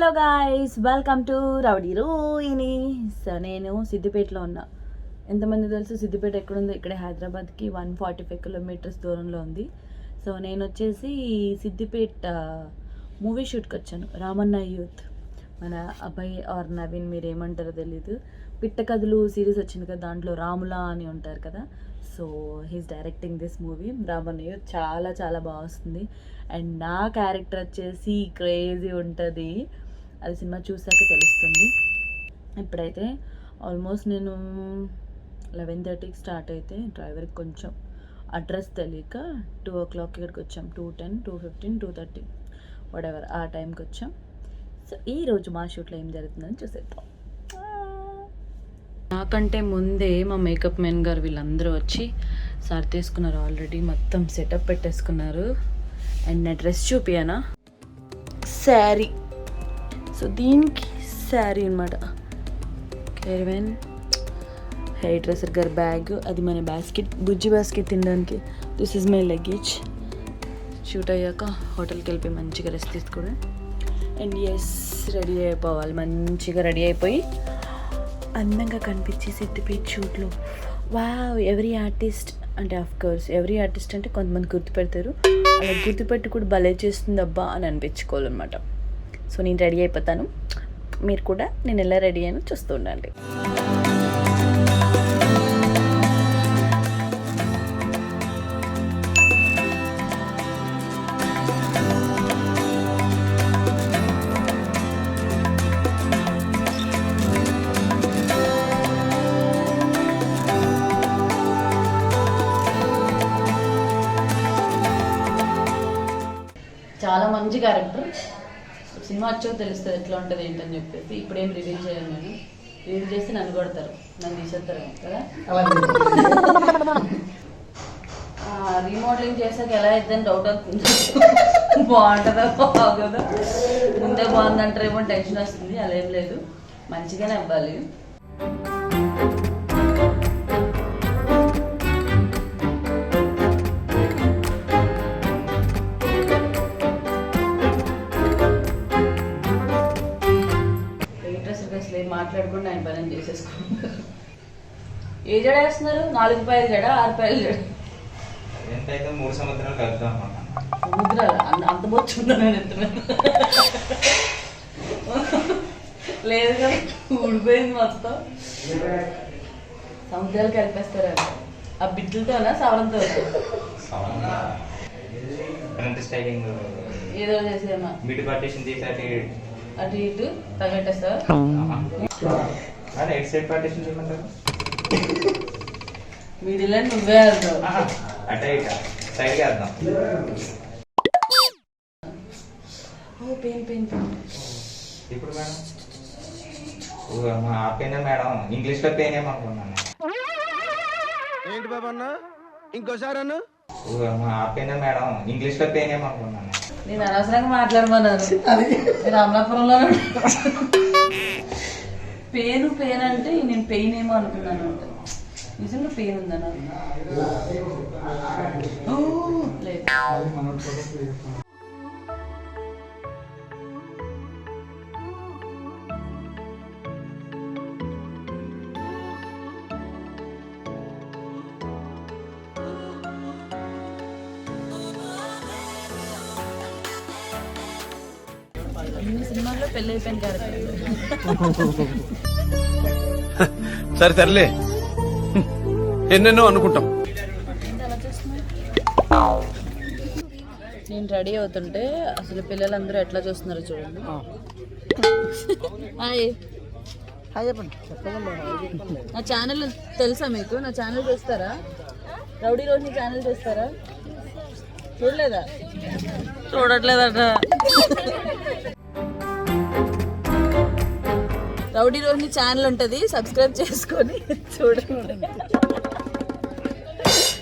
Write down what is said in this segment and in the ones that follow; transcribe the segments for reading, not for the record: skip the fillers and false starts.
Hello guys, welcome to rowdy Rohini. So నేను సిద్దిపేటలో ఉన్నా. ఎంతమంది తెలుసు సిద్దిపేట ఎక్కడుందో? ఇక్కడే హైదరాబాద్కి 145 కిలోమీటర్స్ దూరంలో ఉంది. సో నేను వచ్చేసి సిద్దిపేట మూవీ షూట్కి వచ్చాను. రామన్న యూత్, మన అబ్బాయి ఆర్ నవీన్, మీరు ఏమంటారో తెలీదు. పిట్ట కథలు సిరీస్ వచ్చింది కదా, దాంట్లో రాములా అని ఉంటారు కదా. So he's directing this movie Ramanna youth. చాలా చాలా బాగా వస్తుంది. అండ్ నా క్యారెక్టర్ వచ్చేసి క్రేజీ ఉంటుంది. అది సినిమా చూసాక తెలుస్తుంది. ఇప్పుడైతే ఆల్మోస్ట్ నేను 11:30కి స్టార్ట్ అయితే డ్రైవర్కి కొంచెం అడ్రస్ తెలియక 2 o'clock ఇక్కడికి వచ్చాం. 2:10, 2:15, 2:30 వాటెవర్ ఆ టైంకి వచ్చాం. సో ఈరోజు మా షూట్లో ఏం జరుగుతుందని చూసేద్దాం. నాకంటే ముందే మా మేకప్ మెన్ గారు వీళ్ళందరూ వచ్చి సర్దేసుకున్నారు. ఆల్రెడీ మొత్తం సెటప్ పెట్టేసుకున్నారు. అండ్ నా డ్రెస్ చూపియానా, శారీ. సో దీనికి శారీ అనమాట. కెరవెన్ హెయిర్ డ్రెస్సర్ గారి బ్యాగ్, అది మన బాస్కెట్, బుజ్జి బాస్కెట్ తినడానికి. This is my luggage. Shoot అయ్యాక హోటల్కి వెళ్ళిపోయి మంచిగా రెస్ట్ తీసుకోవడం. అండ్ ఎస్, రెడీ అయిపోవాలి. మంచిగా రెడీ అయిపోయి అందంగా కనిపించి సిద్దిపేట షూట్లో. వావ్, ఎవ్రీ ఆర్టిస్ట్ అంటే ఆఫ్కోర్స్ ఎవ్రీ ఆర్టిస్ట్ అంటే కొంతమంది గుర్తుపెడతారు. అలా గుర్తుపెట్టి కూడా భలే చేస్తుంది అబ్బా అని అనిపించుకోవాలన్నమాట. సో నేను రెడీ అయిపోతాను. మీరు కూడా నేను ఎలా రెడీ అయినా చూస్తూ ఉండండి. చాలా మంచి క్యారెక్టర్. సినిమా వచ్చాక తెలుస్తుంది ఎట్లా ఉంటుంది ఏంటని చెప్పేసి. ఇప్పుడేం రివీల్ చేయను నేను. రివీల్ చేస్తే నన్ను కొడతారు, నన్ను తీసేస్తారు కదా. రీమోడలింగ్ చేసాక ఎలా అయిద్దని డౌట్ అవుతుంది. బాగుంటుందా బాగోదా, ముందే బాగుందంటారేమో టెన్షన్ వస్తుంది. అలా ఏం లేదు, మంచిగానే అవ్వాలి. మాట్లాడకుండా ఆయన పని చేసేసుకుంటారు. ఏ జడ వేస్తున్నారు? 4 పాయల జడ, 6 పాయల జడ? 3 సంవత్సరాలు కలుద్దాం. సముద్రాలు అంత బొచ్చుందా? నేను ఎత్తున్నా లేదు కదా, ఊడిపోయింది మొత్తం. సముద్రాలు కలిపేస్తారంట. ఆ బిడ్డలతోనా సవరంతో? ఏదో చేసేమా మిడ్ పార్టీషన్ తీసి అటు ఇటు తగ్గట్టేస్తా. మిడిల్ అని నువ్వే వెళ్తావు. ఇప్పుడు మేడం ఆ పెయిన్ మేడం ఇంగ్లీష్ లో పెయిన్ ఏమనుకున్నాను. ఏంటి బాబా అన్న, ఇంకోసారి అన్న. ఆ పెయిన్ మేడం ఇంగ్లీష్ లో పెయిన్ ఏమనుకున్నాను. నేను అనవసరంగా మాట్లాడమన్నారు. నేను అమలాపురంలో పెయిన్ అంటే నేను పెయిన్ ఏమో అనుకున్నాను. అంటే నిజంగా పెయిన్ ఉందన్నా లేదు. సినిమాలో పెళ్లి అయిపోయిన క్యారెక్టర్. సరే సర్లే, ఎన్నెన్నో అనుకుంటాం. నేను రెడీ అవుతుంటే అసలు పిల్లలందరూ ఎట్లా చూస్తున్నారో చూడండి. హాయ్ హాయ్ చెప్పండి. నా ఛానల్ తెలుసా మీకు? నా ఛానల్ చూస్తారా? రౌడీ రోహిని ఛానల్ చూస్తారా? చూడలేదా? చూడట్లేదట. రౌడీ రోహిని ఛానల్ ఉంటుంది, సబ్స్క్రైబ్ చేసుకొని చూడండి.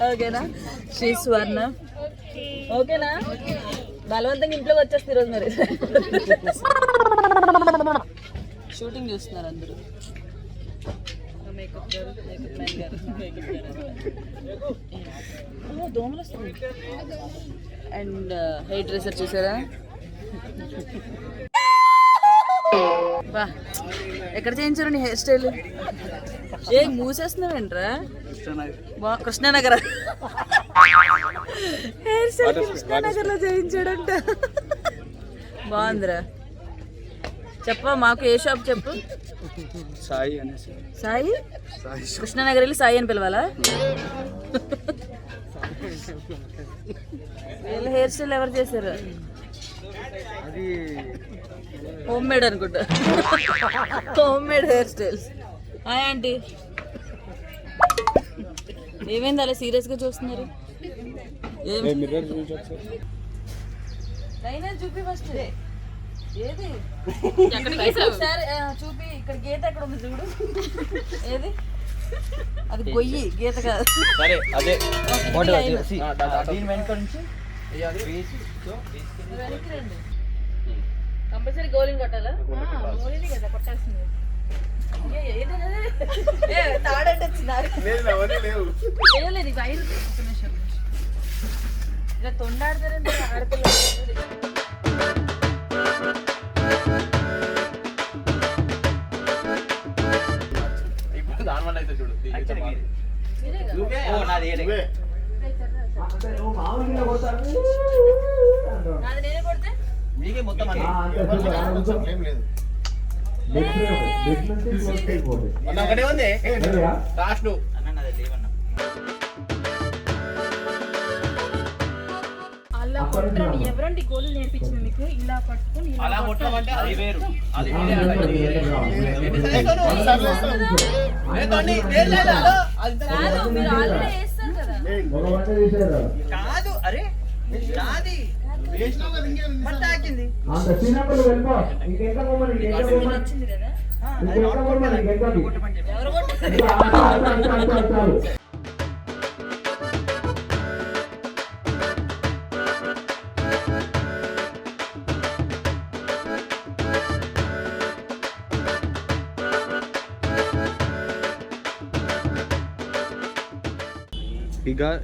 ఓకేనా? శ్రీ స్వర్ణ ఓకేనా? బలవంతంగా ఇంట్లోకి వచ్చేస్తే ఈరోజు మరి షూటింగ్ చూస్తున్నారు అందరూ. మేకప్ గారు, మేకప్ మ్యాన్ గారు, మేకప్ గారు దోమలు వస్తుంది. అండ్ హెయిర్ డ్రెస్సర్ చూసారా? బా ఎక్కడ చేయించారు నీ హెయిర్ స్టైల్? ఏ మూసేస్తున్నావేంట్రా? కృష్ణానగర్ హెయిర్ స్టైల్ కృష్ణానగర్ లో చేయించాడంట. బాగుందిరా. చెప్పా మాకు ఏ షాప్ చెప్పు. సాయి అనేసి. సాయి కృష్ణానగర్ వెళ్ళి సాయి అని పిలవాలా? వీళ్ళ హెయిర్ స్టైల్ ఎవరు చేశారు? హోమ్ మేడ్ అనుకుంటా. Home made hair styles. Hi aunty. ఏమైంది అలా సీరియస్గా చూస్తున్నారు? చూపి ఫస్ట్. ఏది ఒకసారి చూపి. ఇక్కడ గీత ఎక్కడ ఉంది చూడు. ఏది? అది గొయ్యి, గీత కాదు. వెనక్కి రండి. కంపల్సరీ గోలింగ్ కొట్టాలా? గోలింగ్ కదా కొట్టాల్సింది. తాడంటే వచ్చినారు. లేదు ఇది వైరు. ఇలా తొండాడతారంటే ఆడపిల్ల. నేనే కొడితే మీకే మొత్తం ఒకటే ఉంది లాస్ట్. అలా కొట్టండి. ఎవరండి గోలు నేర్పించింది మీకు? ఇలా పట్టుకుని అలా కొట్టమంటే అది వేరు. అది కాదు. అరే నాది వచ్చింది కదా.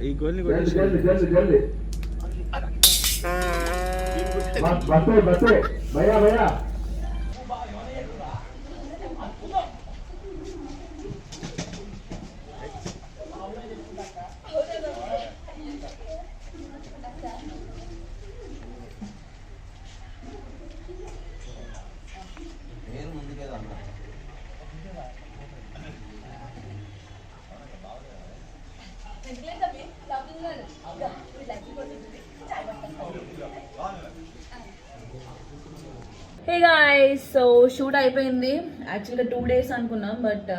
ఈ గోల్ని కూడా భయ్యా భయ్యా హే గాయ్స్, సో షూట్ అయిపోయింది. యాక్చువల్గా 2 days అనుకున్నాం, బట్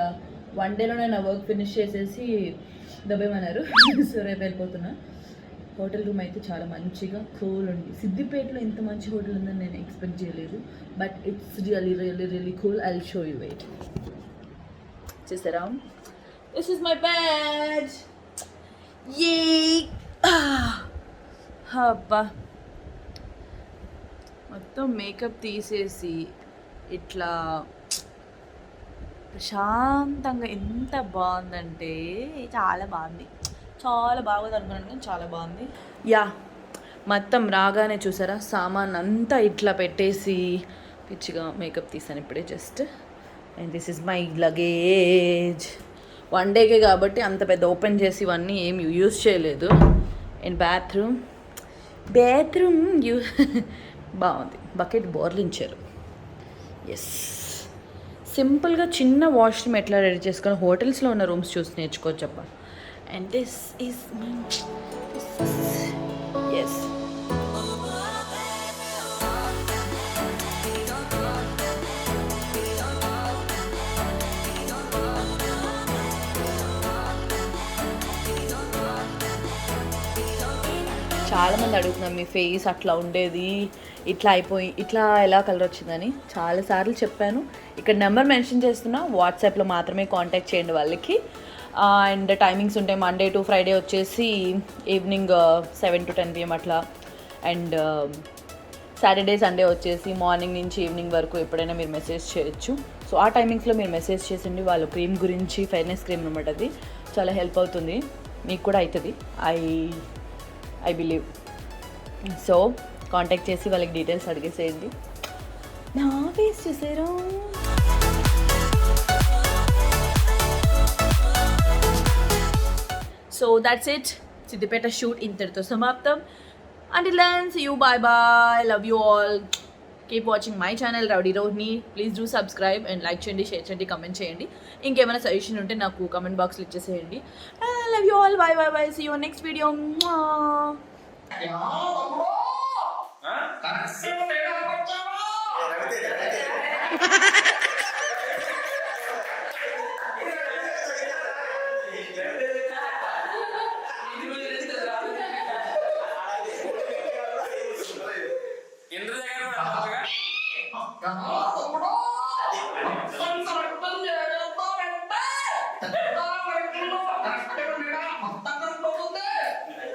1 dayలోనే నా వర్క్ ఫినిష్ చేసేసి దబ్బేమన్నారు. సో రేపు వెళ్ళిపోతున్నా. హోటల్ రూమ్ అయితే చాలా మంచిగా కూల్ ఉంది. సిద్దిపేటలో ఇంత మంచి హోటల్ ఉందని నేను ఎక్స్పెక్ట్ చేయలేదు, but it's really really really cool. I will show you. Wait చూసారా? This is my bed. ఏ అబ్బా, మొత్తం మేకప్ తీసేసి ఇట్లా ప్రశాంతంగా ఎంత బాగుందంటే చాలా బాగుంది. చాలా బాగుంది అనుకున్నాను కానీ చాలా బాగుంది. యా, మొత్తం రాగానే చూసారా సామాన్ అంతా ఇట్లా పెట్టేసి పిచ్చిగా మేకప్ తీసాను ఇప్పుడే just. And this is my luggage. 1 dayకే కాబట్టి అంత పెద్ద ఓపెన్ చేసి ఇవన్నీ ఏం యూజ్ చేయలేదు. అండ్ బాత్రూమ్ బాగుంది. బకెట్ బోర్లించారు. ఎస్, సింపుల్గా చిన్న వాష్రూమ్ ఎట్లా రెడీ చేసుకొని హోటల్స్లో ఉన్న రూమ్స్ చూసి నేర్చుకోవచ్చు చెప్ప. అండ్ దిస్ ఈస్ ఎస్, చాలామంది అడుగుతున్నాం మీ ఫేస్ అట్లా ఉండేది, ఇట్లా అయిపోయి ఇట్లా ఎలా కలర్ వచ్చిందని. చాలాసార్లు చెప్పాను. ఇక్కడ నెంబర్ మెన్షన్ చేస్తున్నా, వాట్సాప్లో మాత్రమే కాంటాక్ట్ చేయండి వాళ్ళకి. అండ్ టైమింగ్స్ ఉంటాయి. Monday to Friday వచ్చేసి ఈవినింగ్ 7 to 10 PM అట్లా. అండ్ సాటర్డే సండే వచ్చేసి మార్నింగ్ నుంచి ఈవినింగ్ వరకు ఎప్పుడైనా మీరు మెసేజ్ చేయొచ్చు. సో ఆ టైమింగ్స్లో మీరు మెసేజ్ చేసిండి. వాళ్ళ క్రీమ్ గురించి, ఫెయిర్నెస్ క్రీమ్ అనమాట, అది చాలా హెల్ప్ అవుతుంది. మీకు కూడా అవుతుంది, ఐ బిలీవ్. సో కాంటాక్ట్ చేసి వాళ్ళకి డీటెయిల్స్ అడిగేసేయండి. నా ఫేస్ చూసారు. So that's it. Siddipet shoot ఇంతటితో సమాప్తం. Until then, see you, bye bye, love you all. Keep watching my channel Rowdy Rohini. Please do subscribe and like cheyandi, share cheyandi, comment cheyandi. ఇంకేమైనా suggestion ఉంటే నాకు comment బాక్స్లో ఇచ్చేసేయండి. Love you all, bye bye bye, see you on next video. Come on.